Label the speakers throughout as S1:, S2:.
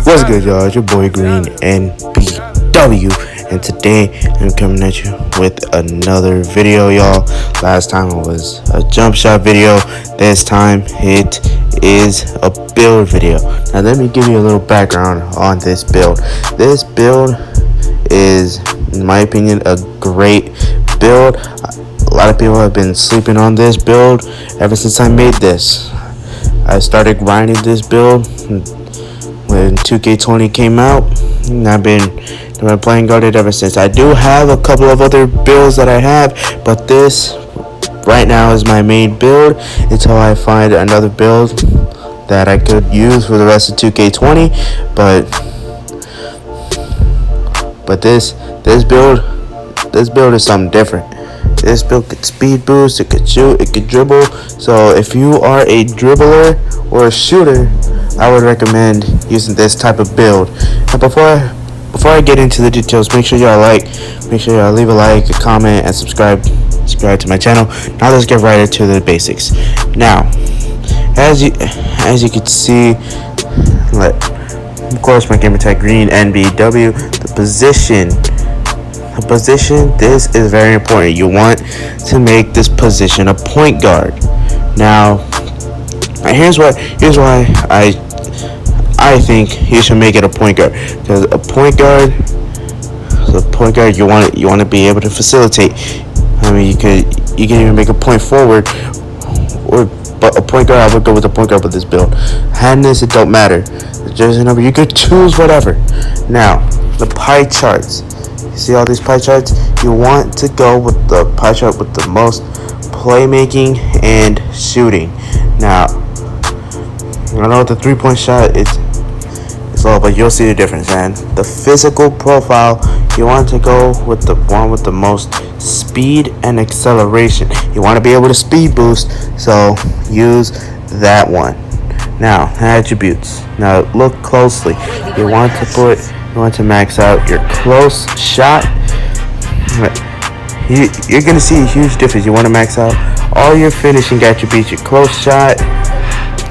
S1: What's good, y'all? It's your boy Green NBW, and today I'm coming at you with another video, y'all. Last time it was a jump shot video. This time it is a build video. Now let me give you a little background on this build. This build is, in my opinion, a great build. A lot of people have been sleeping on this build ever since I made this. I started grinding this build when 2K20 came out, and I've been playing Guarded ever since. I do have a couple of other builds that I have, but this right now is my main build until I find another build that I could use for the rest of 2K20. But this build is something different. This build could speed boost, it could shoot, it could dribble. So if you are a dribbler or a shooter, I would recommend using this type of build. And before I get into the details, make sure y'all leave a like, a comment, and subscribe to my channel. Now let's get right into the basics. Now, as you can see, of course, my gamertag Green NBW. The position, this is very important. You want to make this position a point guard. Now, here's why I think you should make it a point guard. Because a point guard, you want to be able to facilitate. I mean, you can even make a point forward, but a point guard, I would go with a point guard with this build. Handness, it don't matter. The jersey number, you could choose whatever. Now, the pie charts. You see all these pie charts? You want to go with the pie chart with the most playmaking and shooting. Now, I know the 3-point shot it's low, but you'll see the difference. And the physical profile, you want to go with the one with the most speed and acceleration. You want to be able to speed boost, so use that one. Now, attributes. Now look closely. You want to max out your close shot. You're gonna see a huge difference. You want to max out all your finishing attributes. Your close shot,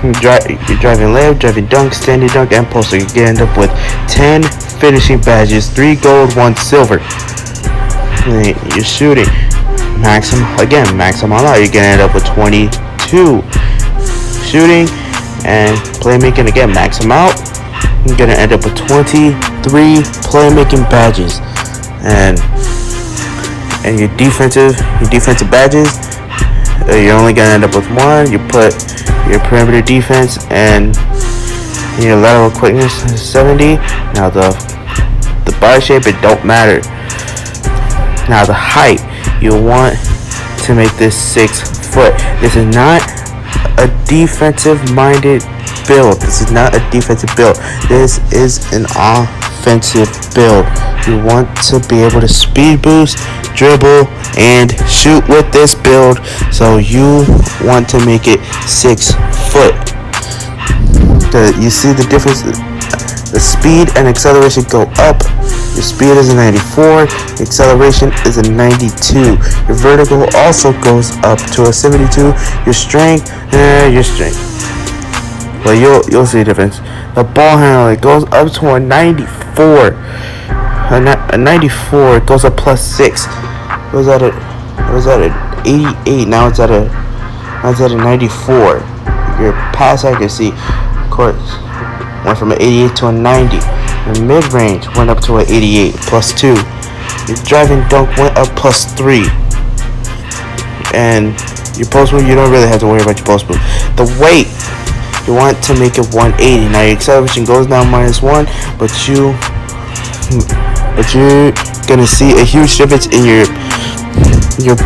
S1: you're driving layup, driving dunk, standing dunk, and poster. You can end up with 10 finishing badges, 3 gold, 1 silver. You're shooting, max them all out. You're gonna end up with 22 shooting, and playmaking, again, max them out. You're gonna end up with 23 playmaking badges, and your defensive badges, you're only gonna end up with 1. You put your perimeter defense and your lateral quickness is 70. Now the body shape, it don't matter. Now the height, you want to make this 6 foot. This is not a defensive minded build. This is an offensive build. You want to be able to speed boost, dribble, and shoot with this build. So you want to make it 6 foot. You see the difference? The speed and acceleration go up. Your speed is a 94. Your acceleration is a 92. Your vertical also goes up to a 72. Your strength. Well, you'll see the difference. The ball handle, it goes up to a 94. A 94. It goes up +6. It was at an 88. Now it's at a 94. Your pass accuracy, of course, went from an 88 to a 90. Your mid-range went up to an 88 +2. Your driving dunk went up +3. And your post move, you don't really have to worry about your post move. The weight, you want to make it 180. Now your acceleration goes down -1, but you're gonna see a huge difference in your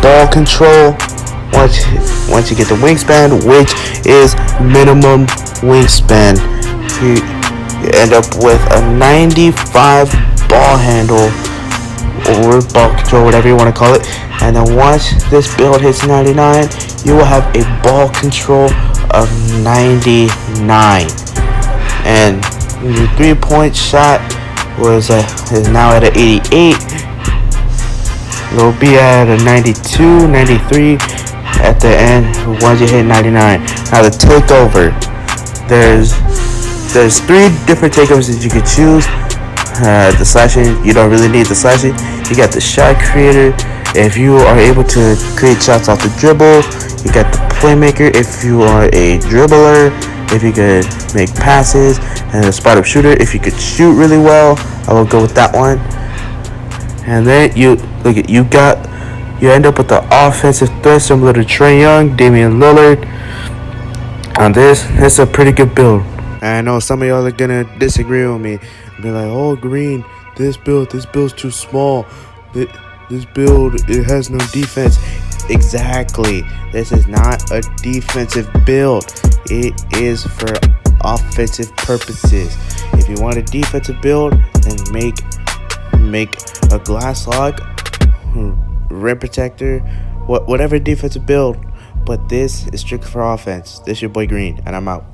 S1: ball control once you get the wingspan, which is minimum wingspan. You end up with a 95 ball handle or ball control, whatever you want to call it. And then once this build hits 99, you will have a ball control of 99. And your 3-point shot is now at an 88. It'll be at a 92, 93 at the end once you hit 99. Now the takeover, there's there's 3 different takeovers that you can choose. The slashing, you don't really need the slashing. You got the shot creator. If you are able to create shots off the dribble, you got the playmaker. If you are a dribbler, if you could make passes, and a spot up shooter. If you could shoot really well, I will go with that one. And then you end up with the offensive threat similar to Trae Young, Damian Lillard. On this is a pretty good build. And I know some of y'all are gonna disagree with me, be like, "Oh, Green, this build's too small. This build, it has no defense." Exactly. This is not a defensive build. It is for offensive purposes. If you want a defensive build, then make a glass lock, rim protector, whatever defensive build. But this is strictly for offense. This is your boy Green, and I'm out.